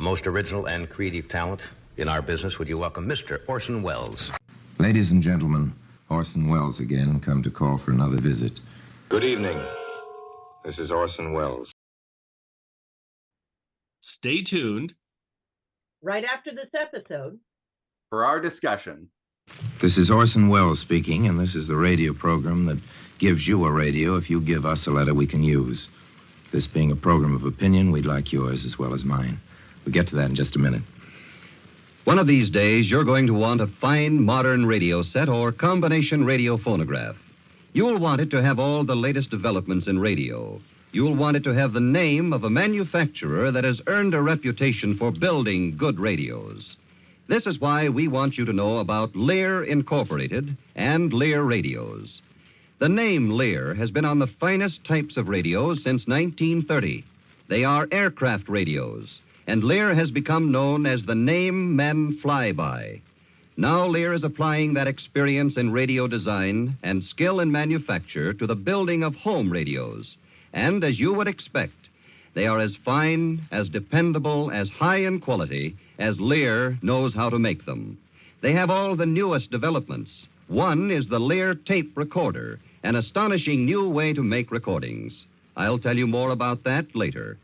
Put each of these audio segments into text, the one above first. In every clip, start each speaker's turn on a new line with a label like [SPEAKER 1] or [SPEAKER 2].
[SPEAKER 1] most original and creative talent in our business. Would you welcome Mr. Orson Welles?
[SPEAKER 2] Ladies and gentlemen, Orson Welles again, come to call for another visit.
[SPEAKER 3] Good evening. This is Orson Welles.
[SPEAKER 4] Stay tuned.
[SPEAKER 5] Right after this episode.
[SPEAKER 6] For our discussion.
[SPEAKER 2] This is Orson Welles speaking, and this is the radio program that gives you a radio if you give us a letter we can use. This being a program of opinion, we'd like yours as well as mine. We'll get to that in just a minute.
[SPEAKER 7] One of these days, you're going to want a fine modern radio set or combination radio phonograph. You'll want it to have all the latest developments in radio. You'll want it to have the name of a manufacturer that has earned a reputation for building good radios. This is why we want you to know about Lear Incorporated and Lear Radios. The name Lear has been on the finest types of radios since 1930. They are aircraft radios, and Lear has become known as the name men fly by. Now Lear is applying that experience in radio design and skill in manufacture to the building of home radios. And as you would expect, they are as fine, as dependable, as high in quality as Lear knows how to make them. They have all the newest developments. One is the Lear tape recorder, an astonishing new way to make recordings. I'll tell you more about that later.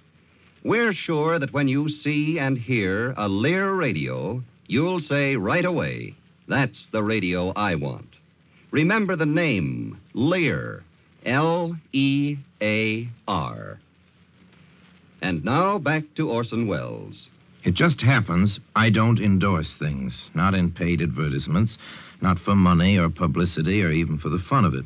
[SPEAKER 7] We're sure that when you see and hear a Lear radio, you'll say right away, that's the radio I want. Remember the name, Lear, Lear. And now back to Orson Welles.
[SPEAKER 2] It just happens I don't endorse things, not in paid advertisements, not for money or publicity or even for the fun of it.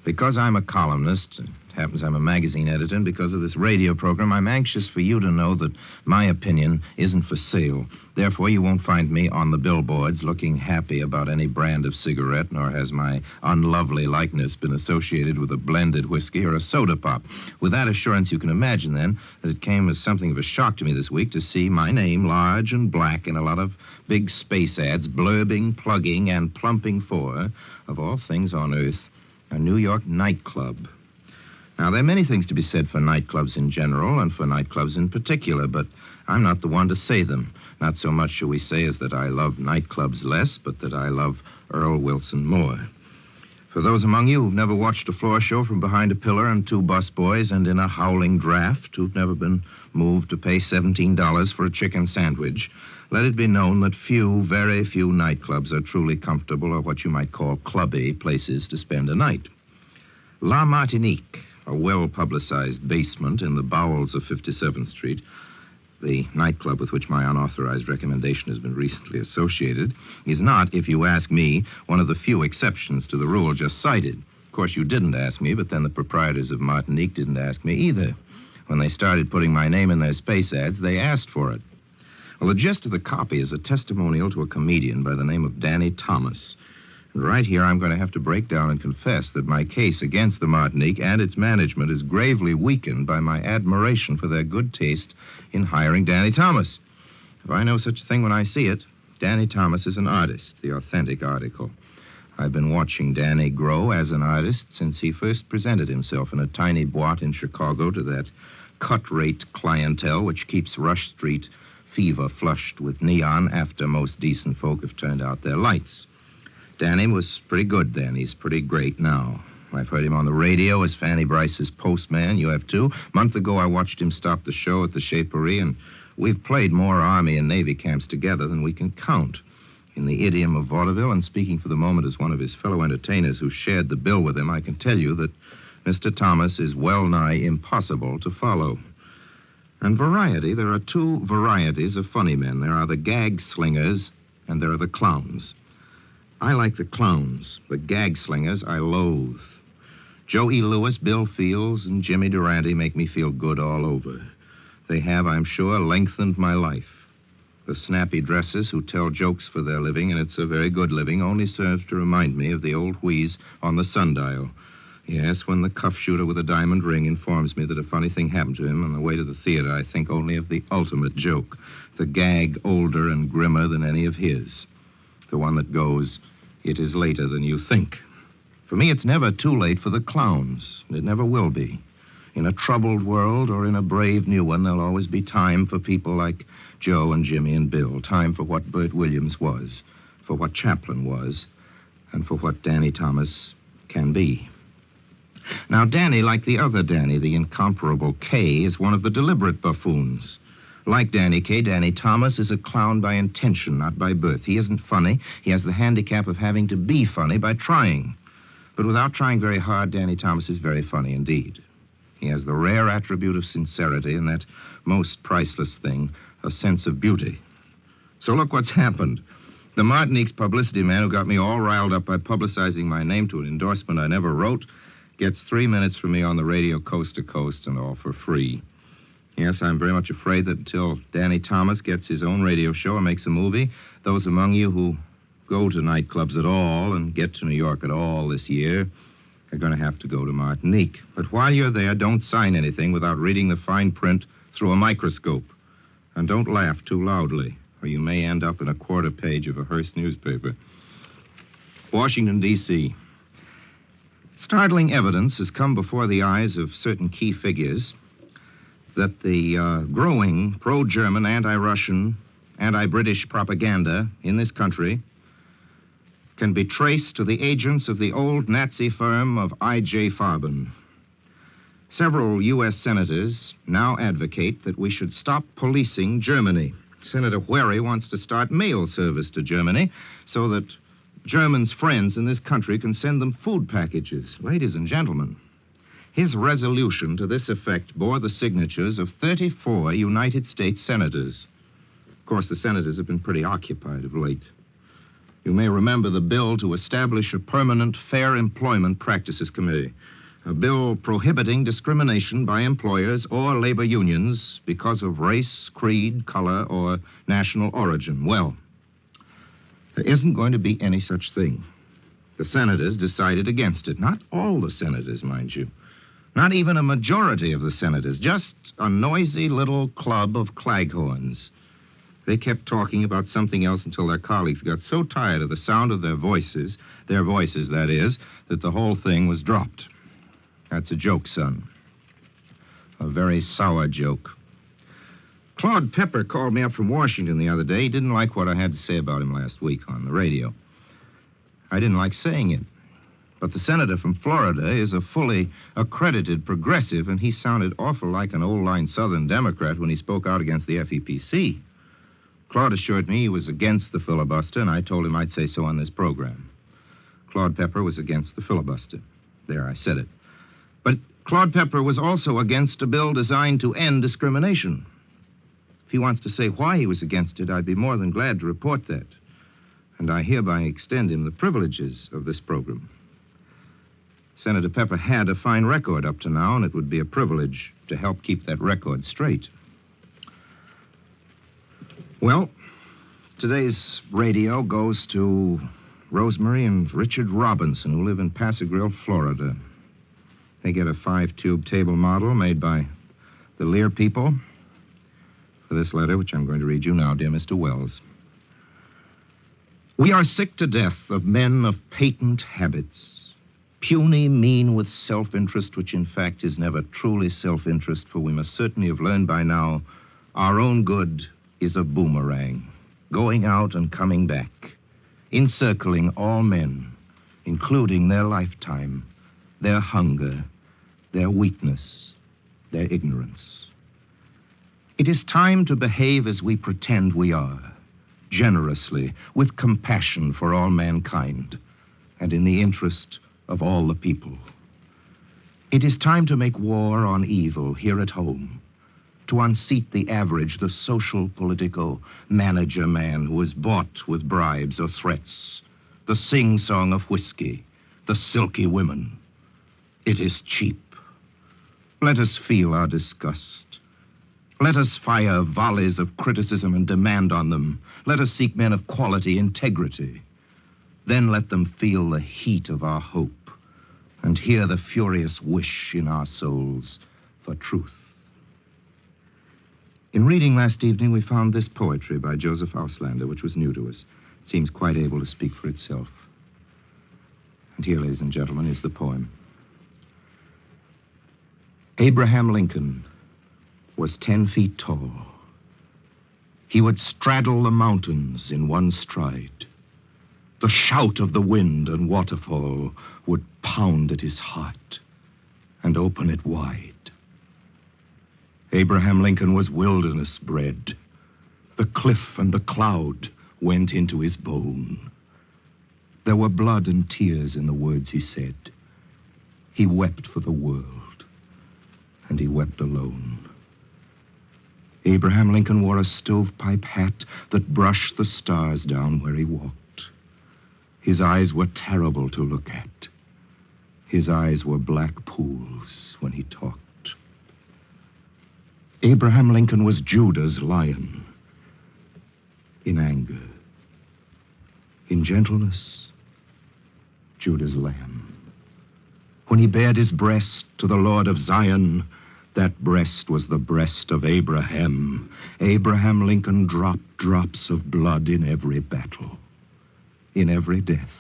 [SPEAKER 2] Because I'm a columnist, it happens I'm a magazine editor, and because of this radio program, I'm anxious for you to know that my opinion isn't for sale. Therefore, you won't find me on the billboards looking happy about any brand of cigarette, nor has my unlovely likeness been associated with a blended whiskey or a soda pop. With that assurance, you can imagine, then, that it came as something of a shock to me this week to see my name large and black in a lot of big space ads, blurbing, plugging, and plumping for, of all things on earth, a New York nightclub. Now, there are many things to be said for nightclubs in general and for nightclubs in particular, but I'm not the one to say them. Not so much, shall we say, as that I love nightclubs less, but that I love Earl Wilson more. For those among you who've never watched a floor show from behind a pillar and two busboys and in a howling draft, who've never been moved to pay $17 for a chicken sandwich, let it be known that few, very few nightclubs are truly comfortable or what you might call clubby places to spend a night. La Martinique, a well-publicized basement in the bowels of 57th Street, the nightclub with which my unauthorized recommendation has been recently associated, is not, if you ask me, one of the few exceptions to the rule just cited. Of course, you didn't ask me, but then the proprietors of Martinique didn't ask me either. When they started putting my name in their space ads, they asked for it. Well, the gist of the copy is a testimonial to a comedian by the name of Danny Thomas. And right here, I'm going to have to break down and confess that my case against the Martinique and its management is gravely weakened by my admiration for their good taste in hiring Danny Thomas. If I know such a thing when I see it, Danny Thomas is an artist, the authentic article. I've been watching Danny grow as an artist since he first presented himself in a tiny boîte in Chicago to that cut-rate clientele which keeps Rush Street fever flushed with neon after most decent folk have turned out their lights. Danny was pretty good then. He's pretty great now. I've heard him on the radio as Fanny Bryce's postman. You have too. A month ago, I watched him stop the show at the Shapery, and we've played more Army and Navy camps together than we can count. In the idiom of vaudeville, and speaking for the moment as one of his fellow entertainers who shared the bill with him, I can tell you that Mr. Thomas is well-nigh impossible to follow. And variety, there are two varieties of funny men. There are the gag slingers, and there are the clowns. I like the clowns. The gag slingers I loathe. Joe E. Lewis, Bill Fields, and Jimmy Durante make me feel good all over. They have, I'm sure, lengthened my life. The snappy dressers who tell jokes for their living, and it's a very good living, only serves to remind me of the old wheeze on the sundial. Yes, when the cuff shooter with a diamond ring informs me that a funny thing happened to him on the way to the theater, I think only of the ultimate joke, the gag older and grimmer than any of his. The one that goes, "It is later than you think." For me, it's never too late for the clowns, and it never will be. In a troubled world or in a brave new one, there'll always be time for people like Joe and Jimmy and Bill, time for what Bert Williams was, for what Chaplin was, and for what Danny Thomas can be. Now, Danny, like the other Danny, the incomparable Kay, is one of the deliberate buffoons. Like Danny Kaye, Danny Thomas is a clown by intention, not by birth. He isn't funny. He has the handicap of having to be funny by trying. But without trying very hard, Danny Thomas is very funny indeed. He has the rare attribute of sincerity and that most priceless thing, a sense of beauty. So look what's happened. The Martinique's publicity man who got me all riled up by publicizing my name to an endorsement I never wrote gets 3 minutes from me on the radio coast to coast and all for free. Yes, I'm very much afraid that until Danny Thomas gets his own radio show and makes a movie, those among you who go to nightclubs at all and get to New York at all this year are going to have to go to Martinique. But while you're there, don't sign anything without reading the fine print through a microscope. And don't laugh too loudly, or you may end up in a quarter page of a Hearst newspaper. Washington, D.C. Startling evidence has come before the eyes of certain key figures that the growing pro-German, anti-Russian, anti-British propaganda in this country can be traced to the agents of the old Nazi firm of I.J. Farben. Several U.S. senators now advocate that we should stop policing Germany. Senator Wherry wants to start mail service to Germany so that Germans' friends in this country can send them food packages. Ladies and gentlemen, his resolution to this effect bore the signatures of 34 United States senators. Of course, the senators have been pretty occupied of late. You may remember the bill to establish a permanent Fair Employment Practices Committee, a bill prohibiting discrimination by employers or labor unions because of race, creed, color, or national origin. Well, there isn't going to be any such thing. The senators decided against it. Not all the senators, mind you. Not even a majority of the senators. Just a noisy little club of claghorns. They kept talking about something else until their colleagues got so tired of the sound of their voices, that is, that the whole thing was dropped. That's a joke, son. A very sour joke. Claude Pepper called me up from Washington the other day. He didn't like what I had to say about him last week on the radio. I didn't like saying it. But the senator from Florida is a fully accredited progressive, and he sounded awful like an old-line Southern Democrat when he spoke out against the FEPC. Claude assured me he was against the filibuster, and I told him I'd say so on this program. Claude Pepper was against the filibuster. There, I said it. But Claude Pepper was also against a bill designed to end discrimination. If he wants to say why he was against it, I'd be more than glad to report that. And I hereby extend him the privileges of this program. Senator Pepper had a fine record up to now, and it would be a privilege to help keep that record straight. Well, today's radio goes to Rosemary and Richard Robinson, who live in Paso Grill, Florida. They get a 5-tube table model made by the Lear people for this letter, which I'm going to read you now, dear Mr. Wells. We are sick to death of men of patent habits, puny, mean with self-interest, which in fact is never truly self-interest, for we must certainly have learned by now our own good is a boomerang, going out and coming back, encircling all men, including their lifetime, their hunger, their weakness, their ignorance. It is time to behave as we pretend we are, generously, with compassion for all mankind, and in the interest of all the people. It is time to make war on evil here at home, to unseat the average, the social, political manager man who is bought with bribes or threats, the sing-song of whiskey, the silky women. It is cheap. Let us feel our disgust. Let us fire volleys of criticism and demand on them. Let us seek men of quality, integrity. Then let them feel the heat of our hope and hear the furious wish in our souls for truth. In reading last evening, we found this poetry by Joseph Auslander, which was new to us. It seems quite able to speak for itself. And here, ladies and gentlemen, is the poem. Abraham Lincoln was 10 feet tall. He would straddle the mountains in one stride. The shout of the wind and waterfall would pound at his heart and open it wide. Abraham Lincoln was wilderness bred. The cliff and the cloud went into his bone. There were blood and tears in the words he said. He wept for the world, and he wept alone. Abraham Lincoln wore a stovepipe hat that brushed the stars down where he walked. His eyes were terrible to look at. His eyes were black pools when he talked. Abraham Lincoln was Judah's lion. In anger. In gentleness, Judah's lamb. When he bared his breast to the Lord of Zion, that breast was the breast of Abraham. Abraham Lincoln dropped drops of blood in every battle, in every death.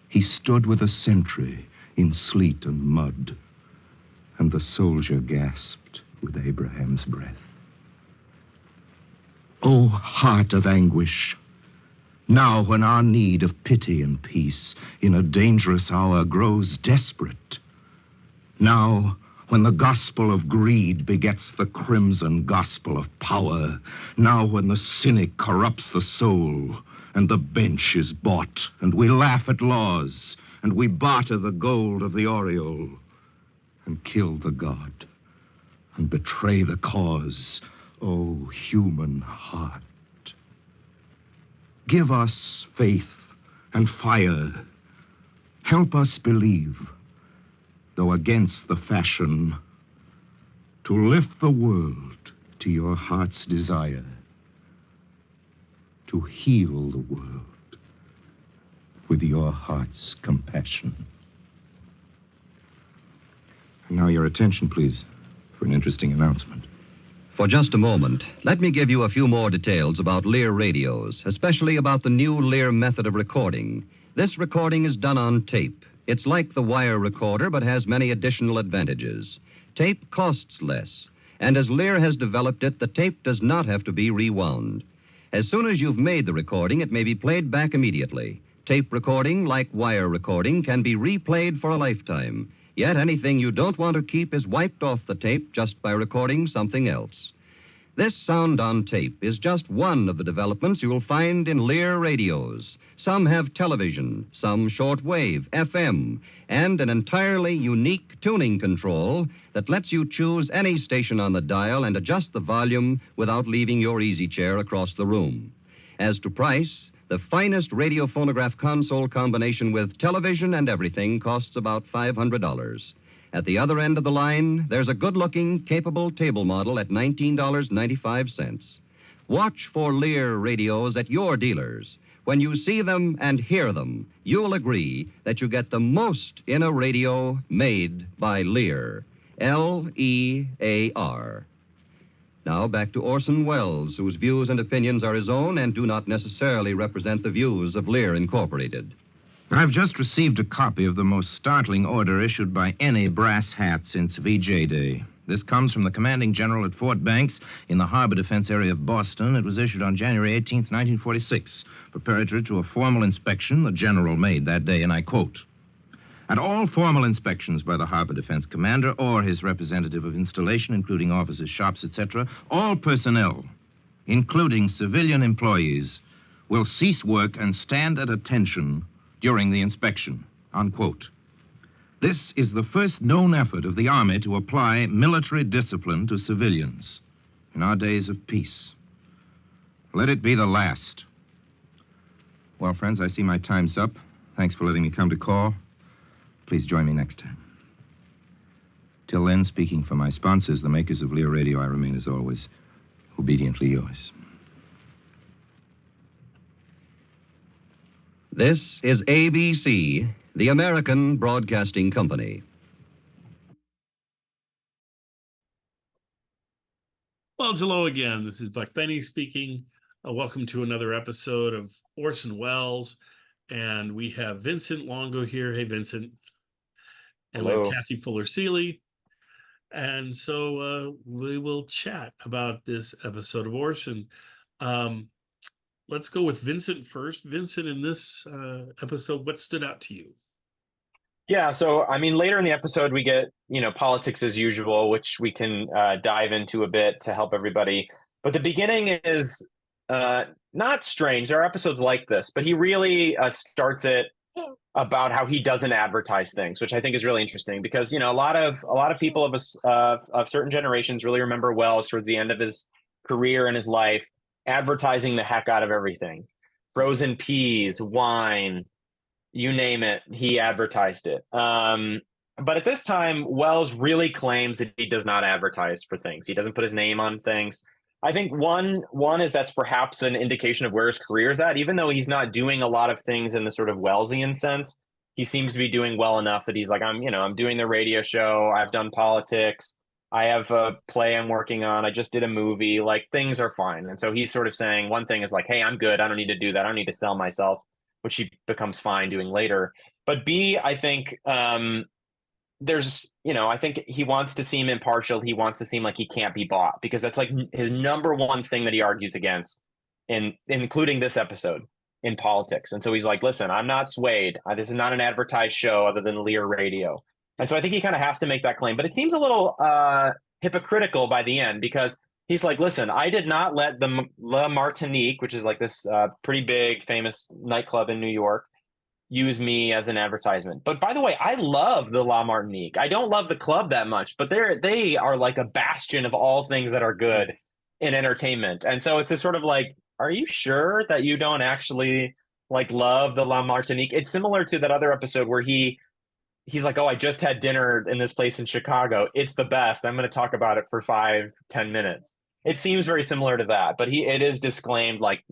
[SPEAKER 2] He stood with a sentry in sleet and mud, and the soldier gasped with Abraham's breath. O heart of anguish, now when our need of pity and peace in a dangerous hour grows desperate, now when the gospel of greed begets the crimson gospel of power, now when the cynic corrupts the soul and the bench is bought and we laugh at laws and we barter the gold of the aureole and kill the god and betray the cause, O human heart. Give us faith and fire. Help us believe, though against the fashion, to lift the world to your heart's desire, to heal the world with your heart's compassion. And now your attention, please, for an interesting announcement.
[SPEAKER 7] For just a moment, let me give you a few more details about Lear radios, especially about the new Lear method of recording. This recording is done on tape. It's like the wire recorder, but has many additional advantages. Tape costs less, and as Lear has developed it, the tape does not have to be rewound. As soon as you've made the recording, it may be played back immediately. Tape recording, like wire recording, can be replayed for a lifetime. Yet anything you don't want to keep is wiped off the tape just by recording something else. This sound on tape is just one of the developments you'll find in Lear radios. Some have television, some shortwave, FM, and an entirely unique tuning control that lets you choose any station on the dial and adjust the volume without leaving your easy chair across the room. As to price, the finest radio phonograph console combination with television and everything costs about $500. At the other end of the line, there's a good-looking, capable table model at $19.95. Watch for Lear radios at your dealers. When you see them and hear them, you'll agree that you get the most in a radio made by Lear. L-E-A-R. Now back to Orson Welles, whose views and opinions are his own and do not necessarily represent the views of Lear Incorporated.
[SPEAKER 2] I've just received a copy of the most startling order issued by any brass hat since VJ Day. This comes from the commanding general at Fort Banks in the harbor defense area of Boston. It was issued on January 18th, 1946, preparatory to a formal inspection the general made that day, and I quote, "At all formal inspections by the harbor defense commander or his representative of installation, including offices, shops, etc., all personnel, including civilian employees, will cease work and stand at attention during the inspection," unquote. This is the first known effort of the Army to apply military discipline to civilians in our days of peace. Let it be the last. Well, friends, I see my time's up. Thanks for letting me come to call. Please join me next time. Till then, speaking for my sponsors, the makers of Lear Radio, I remain, as always, obediently yours.
[SPEAKER 7] This is ABC, the American Broadcasting Company.
[SPEAKER 4] Well, hello again. This is Buck Benny speaking. Welcome to another episode of Orson Welles. And we have Vincent Longo here. Hey, Vincent. And we
[SPEAKER 3] Hello.
[SPEAKER 4] have Kathy Fuller-Seeley. And so we will chat about this episode of Orson. Um, let's go with Vincent first. Vincent, in this episode, what stood out to you?
[SPEAKER 8] Yeah, so I mean, later in the episode, we get, politics as usual, which we can dive into a bit to help everybody. But the beginning is not strange. There are episodes like this, but he really starts it about how he doesn't advertise things, which I think is really interesting because a lot of people of certain generations really remember Wells towards the end of his career and his life advertising the heck out of everything, frozen peas, wine, you name it, he advertised it. But at this time, Wells really claims that he does not advertise for things. He doesn't put his name on things. I think one is that's perhaps an indication of where his career is at. Even though he's not doing a lot of things in the sort of Wellesian sense, he seems to be doing well enough that he's like, I'm doing the radio show. I've done politics. I have a play I'm working on. I just did a movie. Like, things are fine. And so he's sort of saying one thing is like, hey, I'm good. I don't need to do that. I don't need to sell myself, which he becomes fine doing later. But B, I think I think he wants to seem impartial. He wants to seem like he can't be bought because that's like his number one thing that he argues against, including this episode in politics. And so he's like, listen, I'm not swayed. This is not an advertised show other than Lear Radio. And so I think he kind of has to make that claim. But it seems a little hypocritical by the end because he's like, listen, I did not let the La Martinique, which is like this pretty big, famous nightclub in New York, use me as an advertisement. But by the way, I love the La Martinique. I don't love the club that much, but they are like a bastion of all things that are good in entertainment. And so it's a sort of like, are you sure that you don't actually like love the La Martinique? It's similar to that other episode where he's like, oh, I just had dinner in this place in Chicago. It's the best. I'm going to talk about it for 5-10 minutes. It seems very similar to that, but it is disclaimed like,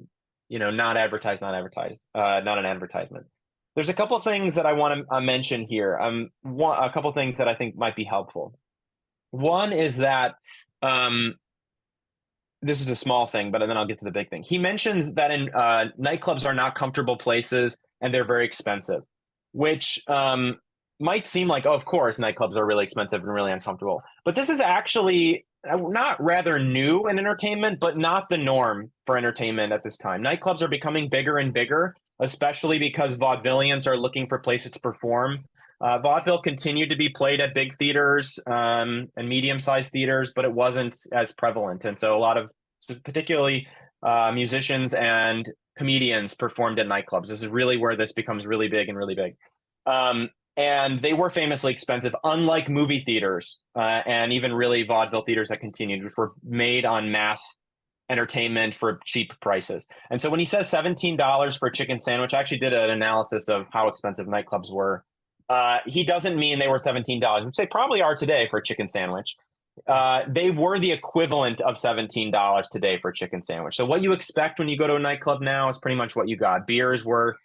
[SPEAKER 8] not advertised, not an advertisement. There's a couple things that I want to mention here. A couple things that I think might be helpful. One is that this is a small thing, but then I'll get to the big thing. He mentions that in nightclubs are not comfortable places and they're very expensive, which might seem like, oh, of course, nightclubs are really expensive and really uncomfortable. But this is actually not rather new in entertainment, but not the norm for entertainment at this time. Nightclubs are becoming bigger and bigger, especially because vaudevillians are looking for places to perform. Vaudeville continued to be played at big theaters and medium-sized theaters, but it wasn't as prevalent. And so a lot of particularly musicians and comedians performed at nightclubs. This is really where this becomes really big and really big. And they were famously expensive, unlike movie theaters and even really vaudeville theaters that continued, which were made on mass entertainment for cheap prices. And so when he says $17 for a chicken sandwich, I actually did an analysis of how expensive nightclubs were. He doesn't mean they were $17, which they probably are today for a chicken sandwich. They were the equivalent of $17 today for a chicken sandwich. So what you expect when you go to a nightclub now is pretty much what you got. Beers were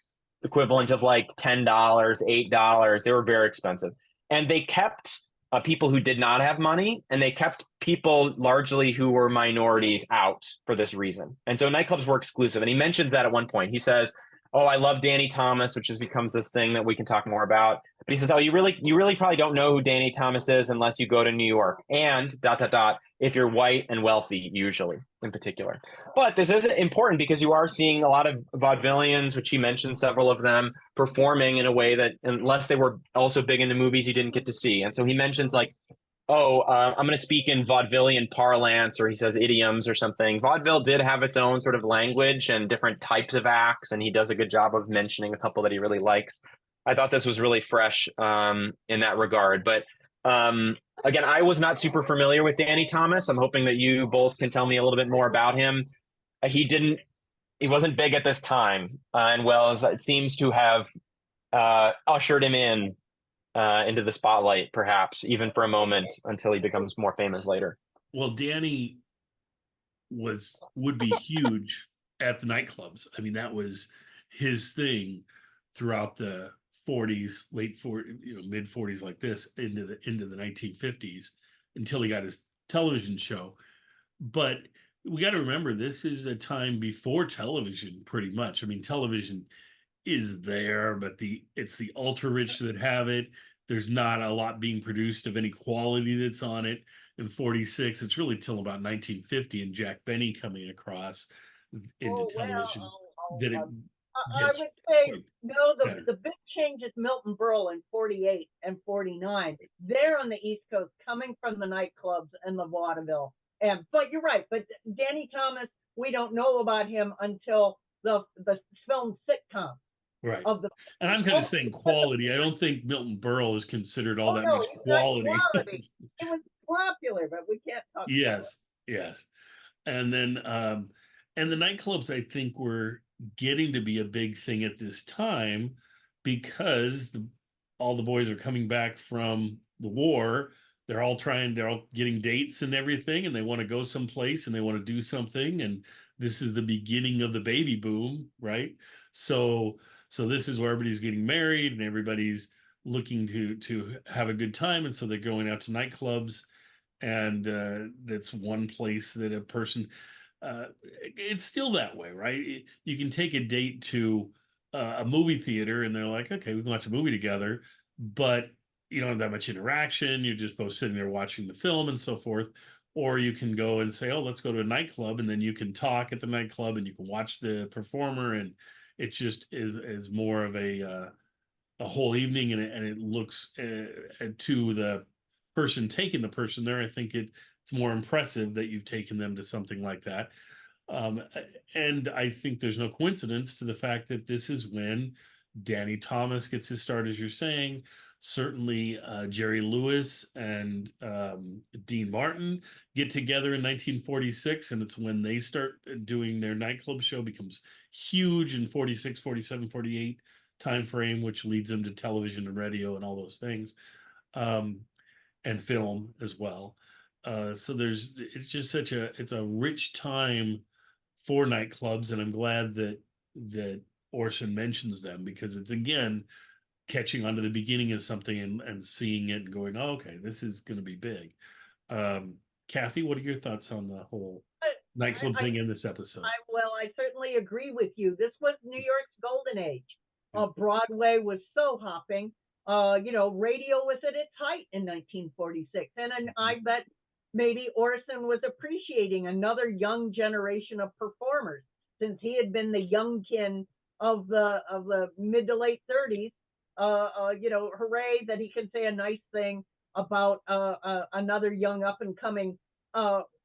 [SPEAKER 8] equivalent of like $10, $8. They were very expensive. And they kept people who did not have money, and they kept people largely who were minorities out for this reason. And so nightclubs were exclusive. And he mentions that at one point. He says, oh, I love Danny Thomas, which becomes this thing that we can talk more about. But he says, oh, you really probably don't know who Danny Thomas is unless you go to New York. And ... if you're white and wealthy, usually in particular. But this is important because you are seeing a lot of vaudevillians, which he mentioned several of them, performing in a way that unless they were also big into movies, you didn't get to see. And so he mentions like, I'm going to speak in vaudevillian parlance, or he says idioms or something. Vaudeville did have its own sort of language and different types of acts, and he does a good job of mentioning a couple that he really likes. I thought this was really fresh in that regard. But again, I was not super familiar with Danny Thomas. I'm hoping that you both can tell me a little bit more about him. He wasn't big at this time, and Wells, it seems to have ushered him in into the spotlight, perhaps even for a moment, until he becomes more famous later.
[SPEAKER 4] Well, Danny would be huge at the nightclubs. I mean, that was his thing throughout the 40s, late 40s, mid 40s, like this into the 1950s, until he got his television show. But we got to remember, this is a time before television, pretty much. I mean, television is there, but it's the ultra rich that have it. there's not a lot being produced of any quality that's on it. In 46, it's really till about 1950 and Jack Benny coming across into television that it
[SPEAKER 5] I
[SPEAKER 4] gets
[SPEAKER 5] would say
[SPEAKER 4] quite
[SPEAKER 5] no.
[SPEAKER 4] better.
[SPEAKER 5] The big change is Milton Berle in 48 and 49. They're on the East Coast, coming from the nightclubs and the vaudeville. But you're right. But Danny Thomas, we don't know about him until the film sitcom
[SPEAKER 4] Right.
[SPEAKER 5] of the.
[SPEAKER 4] And I'm kind of saying quality. I don't think Milton Berle is considered all that
[SPEAKER 5] No,
[SPEAKER 4] much
[SPEAKER 5] it's not
[SPEAKER 4] quality.
[SPEAKER 5] quality. It was popular, but we can't talk about it.
[SPEAKER 4] Yes, yes. And then and the nightclubs I think were getting to be a big thing at this time because all the boys are coming back from the war. They're all getting dates and everything, and they want to go someplace and they want to do something. And this is the beginning of the baby boom, right? So this is where everybody's getting married and everybody's looking to have a good time, and so they're going out to nightclubs, and that's one place that a person it's still that way, right? You can take a date to a movie theater and they're like, okay, we can watch a movie together, but you don't have that much interaction. You're just both sitting there watching the film and so forth. Or you can go and say, oh, let's go to a nightclub, and then you can talk at the nightclub and you can watch the performer, and it just is more of a whole evening, and it looks to the person taking the person there. I think it's more impressive that you've taken them to something like that. Um, and I think there's no coincidence to the fact that this is when Danny Thomas gets his start, as you're saying. Certainly, Jerry Lewis and Dean Martin get together in 1946, and it's when they start doing their nightclub show, becomes huge in 46, 47, 48 time frame, which leads them to television and radio and all those things, and film as well. So it's just it's a rich time for nightclubs, and I'm glad that Orson mentions them, because it's again catching on to the beginning of something and seeing it and going, oh, okay, this is going to be big. Kathy, what are your thoughts on the whole nightclub thing in this episode?
[SPEAKER 5] I certainly agree with you. This was New York's golden age. Broadway was so hopping. Radio was at its height in 1946, and I bet maybe Orson was appreciating another young generation of performers, since he had been the youngkin of the mid to late 30s. Hooray that he can say a nice thing about another young up and coming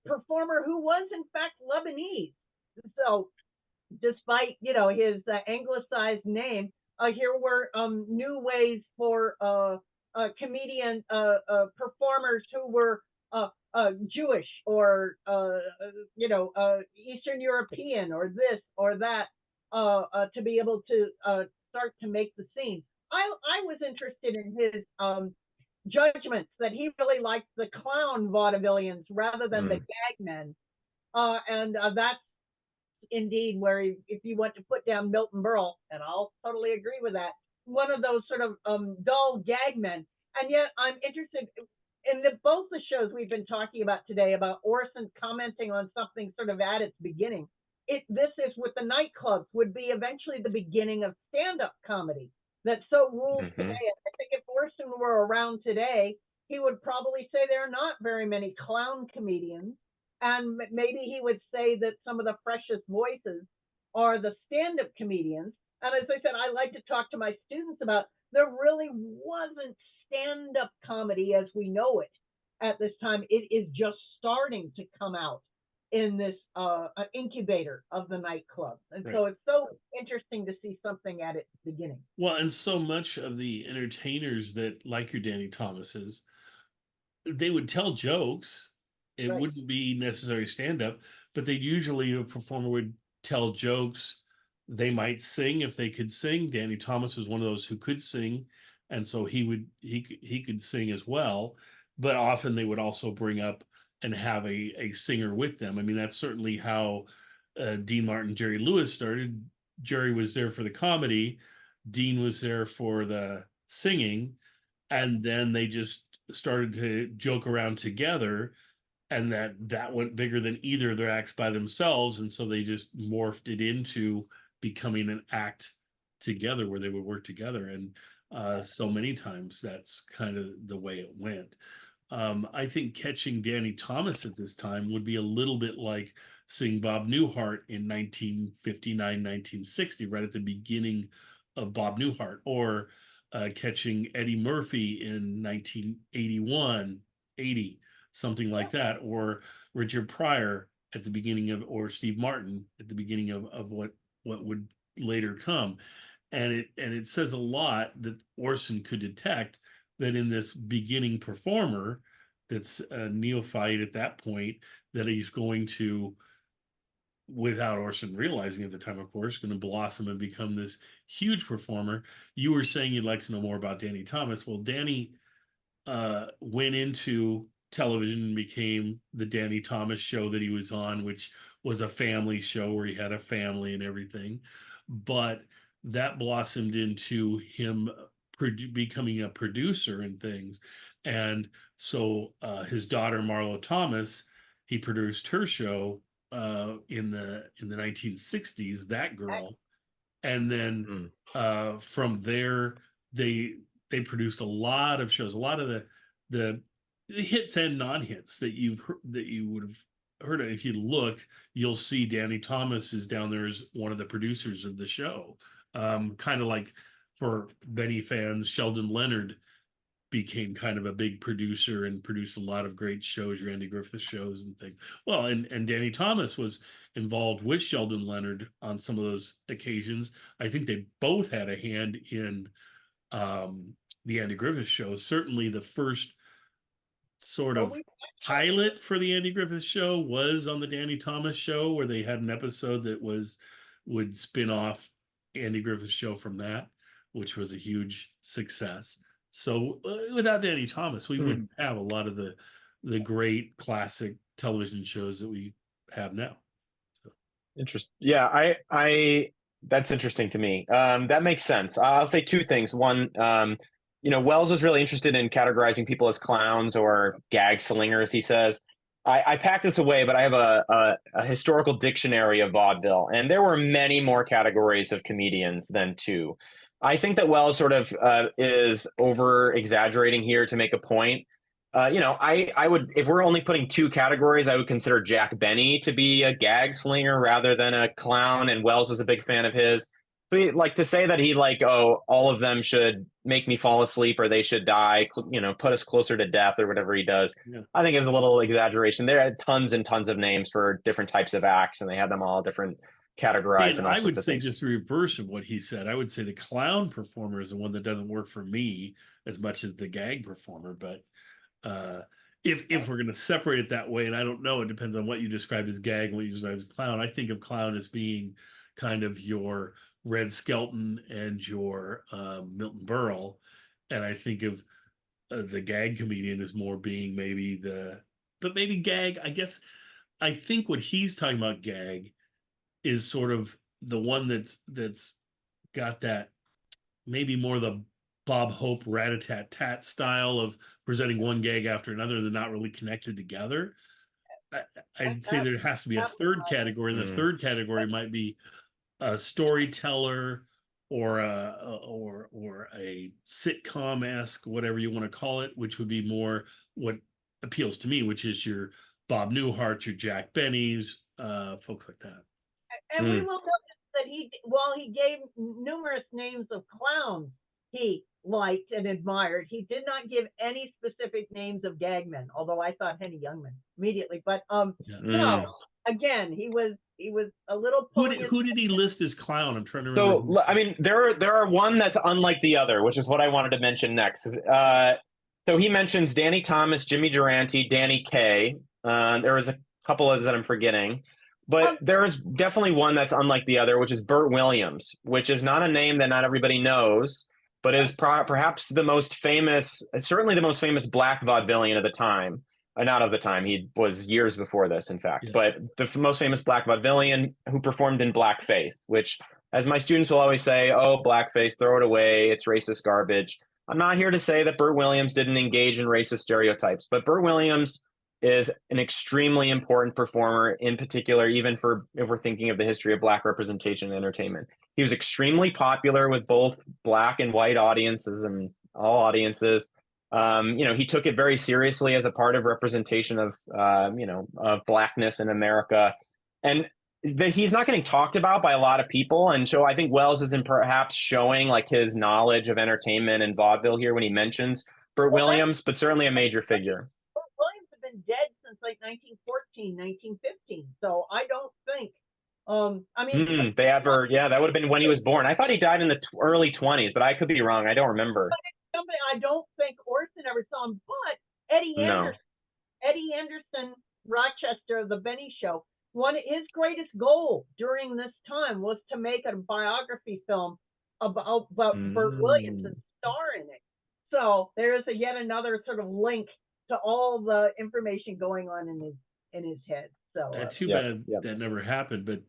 [SPEAKER 5] performer who was in fact Lebanese. So despite his anglicized name, here were new ways for comedian performers who were Jewish or Eastern European or this or that to be able to start to make the scene. I was interested in his judgments, that he really liked the clown vaudevillians rather than the gag men, and that's indeed where if you want to put down Milton Berle, and I'll totally agree with that, one of those sort of dull gag men. And yet I'm interested in both the shows we've been talking about today, about Orson commenting on something sort of at its beginning. This is with the nightclubs would be eventually the beginning of stand-up comedy that so rules today. I think if Orson were around today, he would probably say there are not very many clown comedians. And maybe he would say that some of the freshest voices are the stand-up comedians. And as I said, I like to talk to my students about, there really wasn't stand-up comedy as we know it at this time. It is just starting to come out in this incubator of the nightclub. And so it's so interesting to see something at its beginning.
[SPEAKER 4] Well, and so much of the entertainers that, like your Danny Thomases, they would tell jokes. It wouldn't be necessarily stand-up, but they'd usually, a performer would tell jokes. They might sing if they could sing. Danny Thomas was one of those who could sing, and so he could sing as well. But often they would also bring up and have a singer with them. I mean, that's certainly how Dean Martin, Jerry Lewis started. Jerry was there for the comedy. Dean was there for the singing. And then they just started to joke around together. And that went bigger than either of their acts by themselves. And so they just morphed it into becoming an act together where they would work together. And so many times that's kind of the way it went. I think catching Danny Thomas at this time would be a little bit like seeing Bob Newhart in 1959, 1960, right at the beginning of Bob Newhart, or catching Eddie Murphy in 1981, 80, something like that, or Richard Pryor at the beginning of, or Steve Martin at the beginning of what would later come. And it says a lot that Orson could detect that in this beginning performer that's a neophyte at that point, that he's going to, without Orson realizing at the time, of course, going to blossom and become this huge performer. You were saying you'd like to know more about Danny Thomas. Well, Danny went into television and became the Danny Thomas show that he was on, which was a family show where he had a family and everything. But that blossomed into him becoming a producer and things. And so his daughter Marlo Thomas, he produced her show in the 1960s, That Girl. And then from there they produced a lot of shows, a lot of the hits and non-hits that you would have heard of. If you look, you'll see Danny Thomas is down there as one of the producers of the show. Kind of like, for Benny fans, Sheldon Leonard became kind of a big producer and produced a lot of great shows, your Andy Griffith shows and things. Well, and Danny Thomas was involved with Sheldon Leonard on some of those occasions. I think they both had a hand in the Andy Griffith show. Certainly the first sort of pilot for the Andy Griffith show was on the Danny Thomas show, where they had an episode that would spin off Andy Griffith's show from that, which was a huge success. So without Danny Thomas, we wouldn't have a lot of the great classic television shows that we have now. So.
[SPEAKER 8] Interesting. Yeah, I that's interesting to me. That makes sense. I'll say two things. One, Wells was really interested in categorizing people as clowns or gag slingers, he says. I packed this away, but I have a historical dictionary of vaudeville, and there were many more categories of comedians than two. I think that Wells sort of is over exaggerating here to make a point. I would, if we're only putting two categories, I would consider Jack Benny to be a gag slinger rather than a clown, and Wells is a big fan of his. But like, to say that he all of them should make me fall asleep or they should die, put us closer to death or whatever he does, yeah. I think is a little exaggeration. There are tons and tons of names for different types of acts, and they had them all different categorized. And
[SPEAKER 4] I would say just the reverse of what he said. I would say the clown performer is the one that doesn't work for me as much as the gag performer. But if we're going to separate it that way, and I don't know, it depends on what you describe as gag and what you describe as clown. I think of clown as being kind of your Red Skelton and your Milton Berle, and I think of the gag comedian as more being maybe gag. I guess I think what he's talking about gag is sort of the one that's got that maybe more the Bob Hope rat-a-tat-tat style of presenting one gag after another. They're not really connected together. I'd say there has to be a third category, and the third category might be a storyteller or a sitcom-esque, whatever you want to call it, which would be more what appeals to me, which is your Bob Newhart, your Jack Benny's, folks like that.
[SPEAKER 5] And we will notice that while he gave numerous names of clowns he liked and admired, he did not give any specific names of gagmen, although I thought Henny Youngman immediately. But no, again, he was a little.
[SPEAKER 4] Who did he list as clown? I'm trying to remember.
[SPEAKER 8] So I mean, there are one that's unlike the other, which is what I wanted to mention next. So he mentions Danny Thomas, Jimmy Durante, Danny Kaye. There was a couple others that I'm forgetting. But there is definitely one that's unlike the other, which is Burt Williams, which is not a name that not everybody knows, but is perhaps the most famous, certainly the most famous black vaudevillian of the time. Not of the time, he was years before this, in fact. Yeah. But the most famous black vaudevillian who performed in blackface, which, as my students will always say, oh, blackface, throw it away, it's racist garbage. I'm not here to say that Burt Williams didn't engage in racist stereotypes, but Burt Williams is an extremely important performer, in particular, even for if we're thinking of the history of Black representation in entertainment. He was extremely popular with both Black and white audiences and all audiences. He took it very seriously as a part of representation of, of Blackness in America. And he's not getting talked about by a lot of people. And so I think Wells is in perhaps showing like his knowledge of entertainment and vaudeville here when he mentions Burt Williams, but certainly a major figure.
[SPEAKER 5] Williams had been dead since like 1914, 1915. So I don't think,
[SPEAKER 8] that would have been when he was born. I thought he died in the early 20s, but I could be wrong. I don't remember.
[SPEAKER 5] I don't think Orson ever saw him, but Eddie Anderson, Rochester, the Benny Show, his greatest goal during this time was to make a biography film about Burt Williams and star in it. So there's yet another sort of link to all the information going on in his head. So
[SPEAKER 4] too bad that never happened. But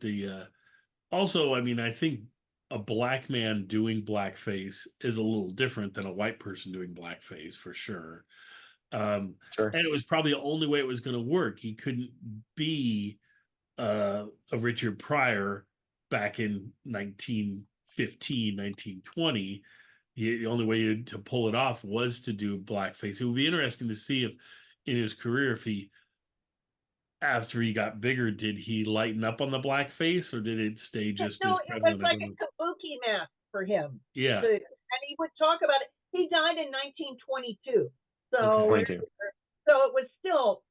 [SPEAKER 4] also, I mean, I think a Black man doing blackface is a little different than a white person doing blackface, for sure.
[SPEAKER 8] Sure.
[SPEAKER 4] And it was probably the only way it was going to work. He couldn't be a Richard Pryor back in 1915, 1920. The only way to pull it off was to do blackface. It would be interesting to see if in his career, if he, after he got bigger, did he lighten up on the blackface, or did it stay just as prevalent?
[SPEAKER 5] It was like a kabuki mask for him.
[SPEAKER 4] Yeah.
[SPEAKER 5] And he would talk about it. He died in 1922. So, so it was still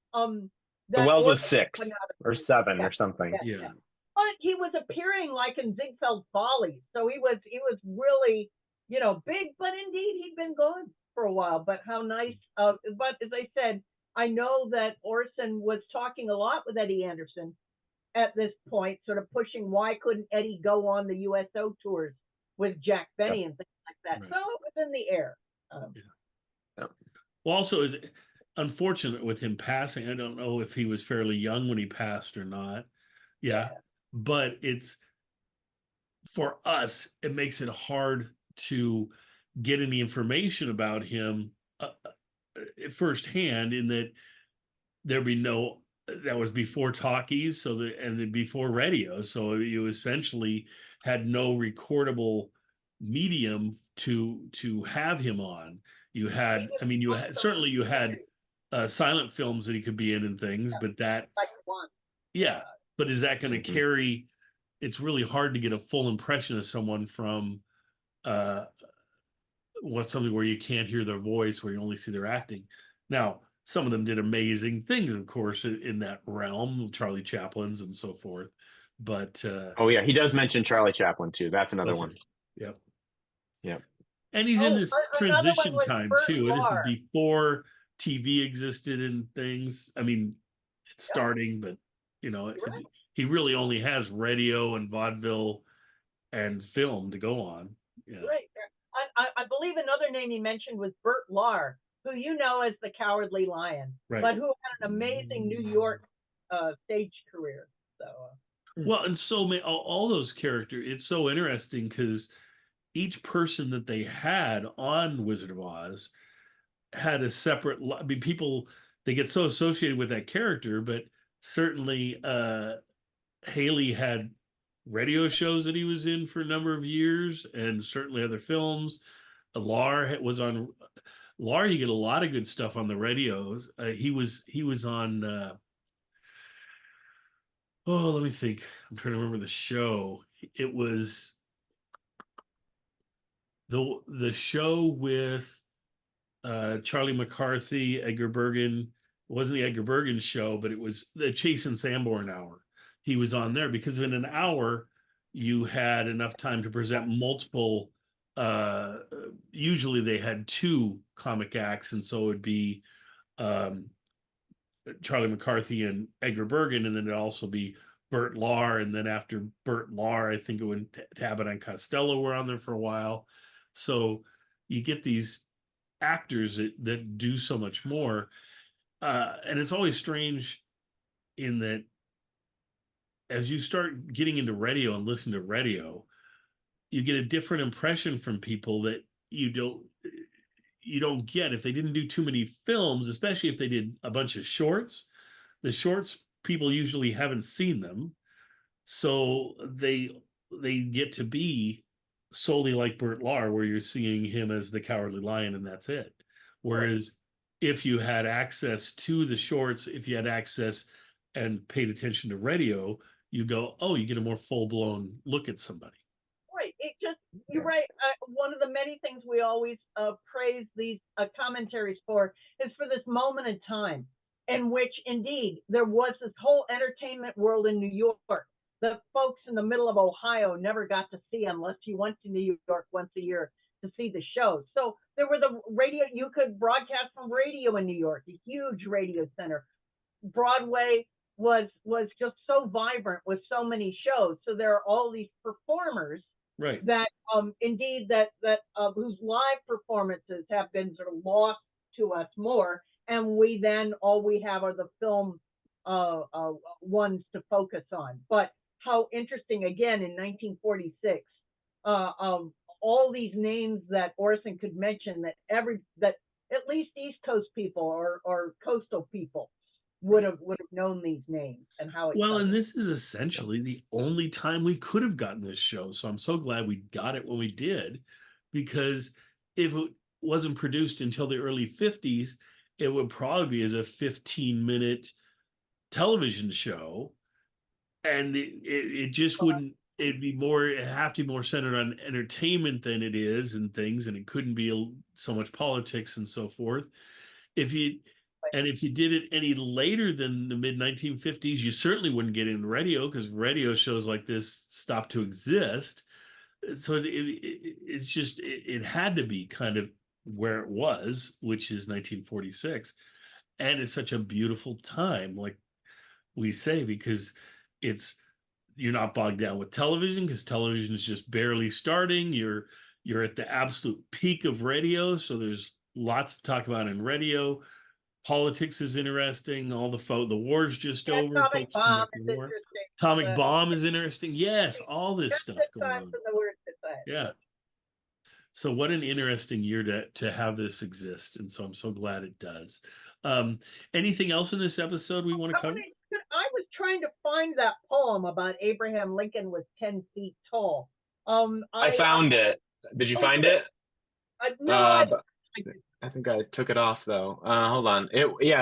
[SPEAKER 8] Wells was 6 or 7 or something.
[SPEAKER 4] Yeah.
[SPEAKER 5] But he was appearing like in Ziegfeld Follies. So he was really, big, but indeed he'd been gone for a while. But how nice. But as I said, I know that Orson was talking a lot with Eddie Anderson at this point, sort of pushing why couldn't Eddie go on the USO tours with Jack Benny and things like that. Right. So it was in the air.
[SPEAKER 4] Well, also, is unfortunate with him passing. I don't know if he was fairly young when he passed or not. Yeah. But it's, for us, it makes it hard to get any information about him firsthand, in that there'd be that was before talkies, and before radio. So you essentially had no recordable medium to have him on. You had silent films that he could be in and things, but that, but is that going to carry? It's really hard to get a full impression of someone from something where you can't hear their voice, where you only see their acting. Now, some of them did amazing things, of course, in that realm, Charlie Chaplin's and so forth. But
[SPEAKER 8] he does mention Charlie Chaplin too. That's another one.
[SPEAKER 4] Yep.
[SPEAKER 8] Yep.
[SPEAKER 4] And he's in this transition time too. This is before TV existed and things. I mean, it's starting, but he really only has radio and vaudeville and film to go on. Yeah.
[SPEAKER 5] Right. I believe another name he mentioned was Burt Lahr, who you know as the Cowardly Lion, but who had an amazing New York stage career. So.
[SPEAKER 4] Well, and so all those characters, it's so interesting because each person that they had on Wizard of Oz had a separate. I mean, people, they get so associated with that character, but certainly Haley had radio shows that he was in for a number of years, and certainly other films. Lahr was on. Lahr, you get a lot of good stuff on the radios. He was on. Let me think. I'm trying to remember the show. It was the show with Charlie McCarthy, Edgar Bergen. It wasn't the Edgar Bergen show, but it was the Chase and Sanborn hour. He was on there because in an hour you had enough time to present multiple. Usually they had 2 comic acts, and so it would be Charlie McCarthy and Edgar Bergen, and then it'd also be Burt Lahr, and then after Burt Lahr, I think it would Abbott and Costello were on there for a while. So you get these actors that do so much more, and it's always strange in that as you start getting into radio and listen to radio, you get a different impression from people that you you don't get if they didn't do too many films, especially if they did a bunch of shorts. The shorts, people usually haven't seen them, so they get to be solely like Burt Lahr, where you're seeing him as the Cowardly Lion and that's it. Whereas if you had access to the shorts, if you had access and paid attention to radio, you go, oh, you get a more full-blown look at somebody.
[SPEAKER 5] Right. It just, you're right. One of the many things we always praise these commentaries for is for this moment in time in which indeed there was this whole entertainment world in New York that folks in the middle of Ohio never got to see unless you went to New York once a year to see the shows. So there were the radio, you could broadcast from radio in New York, a huge radio center. Broadway was just so vibrant with so many shows. So there are all these performers
[SPEAKER 4] Right.
[SPEAKER 5] that indeed that whose live performances have been sort of lost to us more, and we then all we have are the film ones to focus on. But how interesting, again, in 1946, all these names that Orson could mention, that at least East Coast people or coastal people would have known these names and how
[SPEAKER 4] well, and this is essentially the only time we could have gotten this show. So I'm so glad we got it when we did, because if it wasn't produced until the early 50s, it would probably be as a 15-minute television show. And it just wouldn't, it'd have to be more centered on entertainment than it is and things. And it couldn't be so much politics and so forth. If you did it any later than the mid 1950s, you certainly wouldn't get in radio, because radio shows like this stopped to exist. So it's just, it had to be kind of where it was, which is 1946. And it's such a beautiful time, like we say, because you're not bogged down with television, because television is just barely starting. You're at the absolute peak of radio. So there's lots to talk about in radio. Politics is interesting. All the war's just over.
[SPEAKER 5] Atomic bomb is interesting.
[SPEAKER 4] Atomic bomb is interesting. Yes, all this stuff going on. Yeah. So what an interesting year to have this exist, and so I'm so glad it does. Anything else in this episode we want to cover?
[SPEAKER 5] I was trying to find that poem about Abraham Lincoln was 10 feet tall.
[SPEAKER 8] I found it. Did you find it?
[SPEAKER 5] No,
[SPEAKER 8] I think I took it off though. Hold on.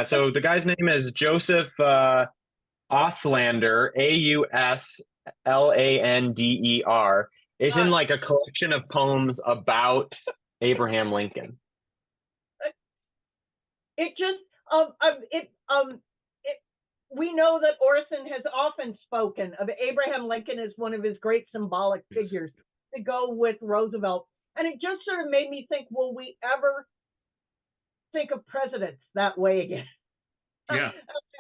[SPEAKER 8] So the guy's name is Joseph Auslander, Auslander. It's in like a collection of poems about Abraham Lincoln.
[SPEAKER 5] It just we know that Orson has often spoken of Abraham Lincoln as one of his great symbolic figures to go with Roosevelt, and it just sort of made me think: will we ever think of presidents that way again?
[SPEAKER 4] Yeah,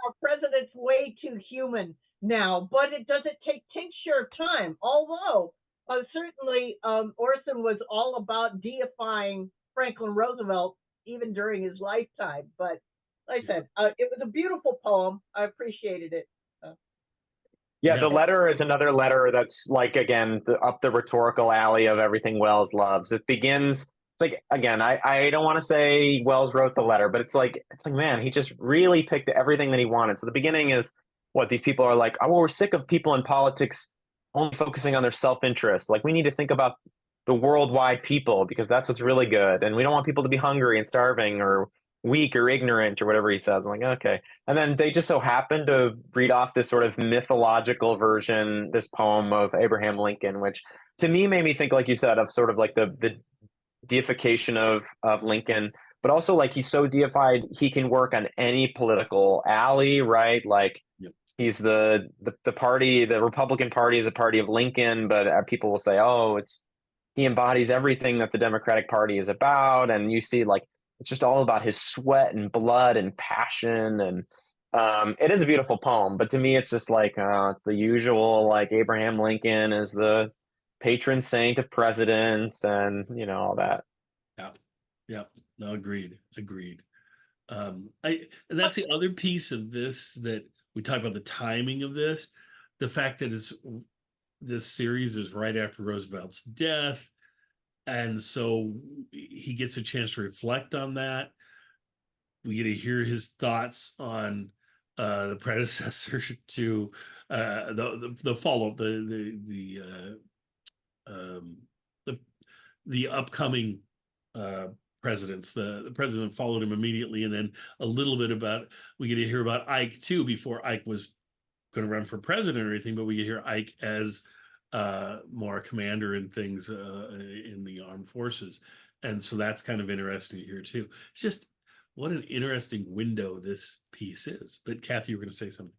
[SPEAKER 5] our president's way too human now, but it doesn't take tincture of time. Although certainly Orson was all about deifying Franklin Roosevelt even during his lifetime. But like I said, it was a beautiful poem. I appreciated it.
[SPEAKER 8] The letter is another letter that's like, again, up the rhetorical alley of everything Wells loves. It begins, it's like, again, I don't want to say Wells wrote the letter, but it's like, man, he just really picked everything that he wanted. So the beginning is what these people are like, oh, well, we're sick of people in politics only focusing on their self-interest. Like, we need to think about the worldwide people, because that's what's really good. And we don't want people to be hungry and starving or weak or ignorant or whatever he says. I'm like, okay. And then they just so happen to read off this sort of mythological version, this poem of Abraham Lincoln, which to me made me think, like you said, of sort of like the deification of Lincoln, but also like he's so deified, he can work on any political alley, right? Like, he's the party, the Republican Party is a party of Lincoln, but people will say, oh, he embodies everything that the Democratic Party is about. And you see, like, it's just all about his sweat and blood and passion. And it is a beautiful poem, but to me, it's just like, it's the usual, like, Abraham Lincoln is the patron saint of presidents and, all that.
[SPEAKER 4] Yeah. No, agreed. And that's the other piece of this that we talk about, the timing of this, the fact that this series is right after Roosevelt's death. And so he gets a chance to reflect on that. We get to hear his thoughts on the predecessor to the follow the upcoming presidents. The president followed him immediately, and then a little bit about we get to hear about Ike too before Ike was going to run for president or anything, but we get to hear Ike as more commander and things in the armed forces, and so that's kind of interesting here too. It's just what an interesting window this piece is. But Kathy, you were going to say something.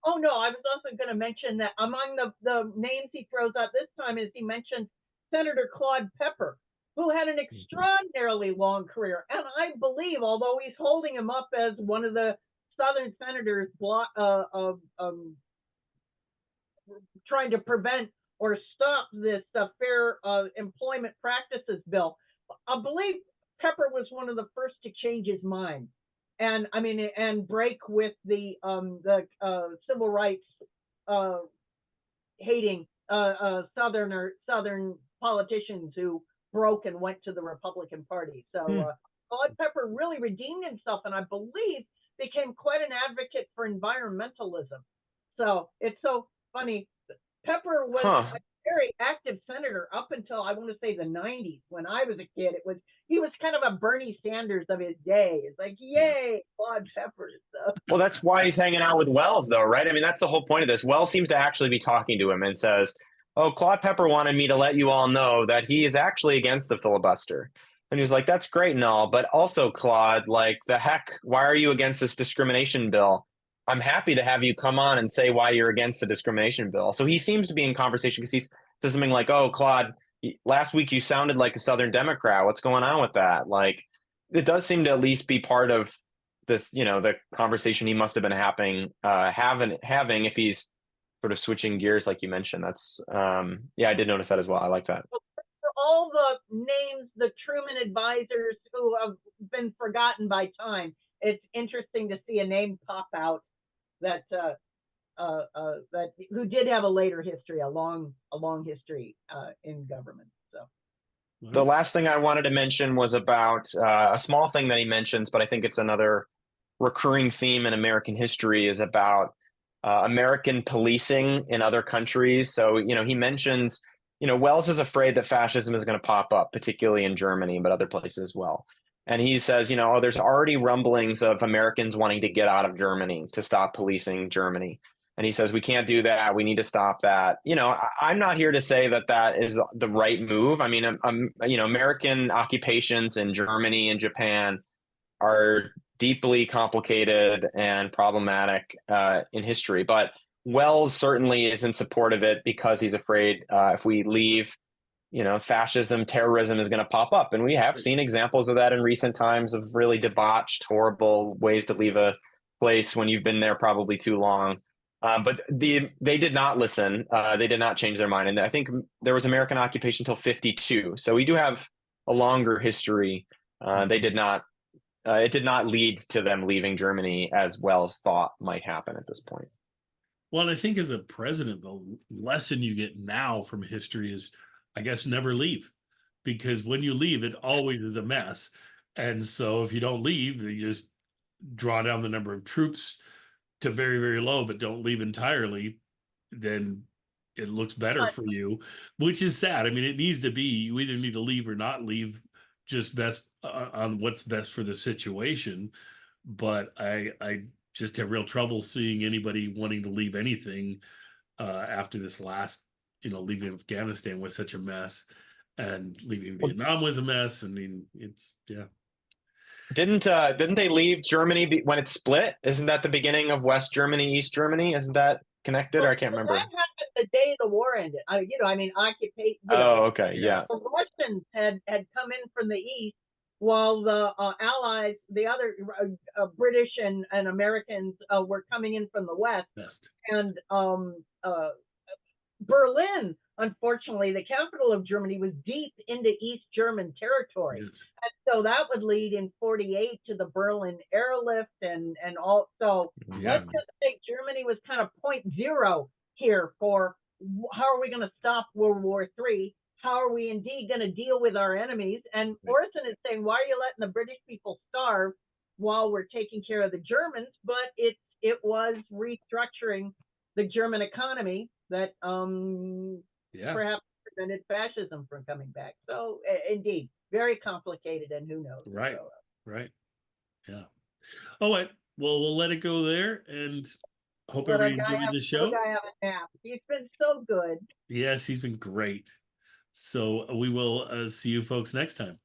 [SPEAKER 5] Oh no, I was also going to mention that among the names he throws out this time is he mentioned Senator Claude Pepper, who had an extraordinarily long career, and I believe, although he's holding him up as one of the Southern senators trying to prevent or stop this Fair Employment Practices bill, I believe Pepper was one of the first to change his mind, and I mean, and break with the civil rights hating Southern politicians who broke and went to the Republican Party. So Claude Pepper really redeemed himself, and I believe became quite an advocate for environmentalism. So it's so funny. Pepper was a very active senator up until I want to say the 90s. When I was a kid, he was kind of a Bernie Sanders of his day. It's like, yay, Claude Pepper. So.
[SPEAKER 8] Well, that's why he's hanging out with Wells, though, right? I mean, that's the whole point of this. Wells seems to actually be talking to him and says, oh, Claude Pepper wanted me to let you all know that he is actually against the filibuster. And he was like, that's great and all, but also, Claude, like, the heck, why are you against this discrimination bill? I'm happy to have you come on and say why you're against the discrimination bill. So he seems to be in conversation because he says something like, oh, Claude, last week you sounded like a Southern Democrat. What's going on with that? Like, it does seem to at least be part of this, the conversation he must have been having if he's sort of switching gears, like you mentioned. That's, I did notice that as well. I like that.
[SPEAKER 5] For all the names, the Truman advisors who have been forgotten by time, it's interesting to see a name pop out that who did have a later history, a long history in government. So
[SPEAKER 8] the last thing I wanted to mention was about a small thing that he mentions, but I think it's another recurring theme in American history, is about American policing in other countries. So, he mentions, Wells is afraid that fascism is going to pop up, particularly in Germany, but other places as well. And he says, there's already rumblings of Americans wanting to get out of Germany to stop policing Germany. And he says, we can't do that. We need to stop that. I'm not here to say that is the right move. I mean, American occupations in Germany and Japan are deeply complicated and problematic in history. But Wells certainly is in support of it because he's afraid if we leave, fascism, terrorism is going to pop up. And we have seen examples of that in recent times, of really debauched, horrible ways to leave a place when you've been there probably too long. But they did not listen. They did not change their mind. And I think there was American occupation until 1952. So we do have a longer history. It did not lead to them leaving Germany as Wells thought might happen at this point.
[SPEAKER 4] Well, and I think as a president, the lesson you get now from history is, I guess, never leave, because when you leave, it always is a mess. And so if you don't leave, you just draw down the number of troops to very, very low, but don't leave entirely, then it looks better for you, which is sad. I mean, it needs to be, you either need to leave or not leave, just best on what's best for the situation. But I just have real trouble seeing anybody wanting to leave anything after this last, leaving Afghanistan was such a mess, and leaving Vietnam was a mess. I mean, it's, yeah.
[SPEAKER 8] Didn't they leave Germany when it split? Isn't that the beginning of West Germany, East Germany? Isn't that connected? Or I can't remember.
[SPEAKER 5] That happened the day the war ended. Occupation.
[SPEAKER 8] Oh, okay, yeah.
[SPEAKER 5] The Russians had come in from the east, while the Allies, the other British and Americans, were coming in from the west. And Berlin, unfortunately, the capital of Germany, was deep into East German territory. Yes. And so that would lead in 1948 to the Berlin airlift and all. So let's just say Germany was kind of 0.0 here for how are we going to stop World War III? how are we indeed going to deal with our enemies? And Orson is saying, why are you letting the British people starve while we're taking care of the Germans? But it was restructuring the German economy that perhaps prevented fascism from coming back. So indeed, very complicated, and who knows?
[SPEAKER 4] Right.
[SPEAKER 5] So,
[SPEAKER 4] Right. Yeah. All right. Well, we'll let it go there, and hope
[SPEAKER 5] let our
[SPEAKER 4] everybody
[SPEAKER 5] guy
[SPEAKER 4] enjoyed the
[SPEAKER 5] let
[SPEAKER 4] show.
[SPEAKER 5] our guy have a nap. He's been so good.
[SPEAKER 4] Yes, he's been great. So we will see you folks next time.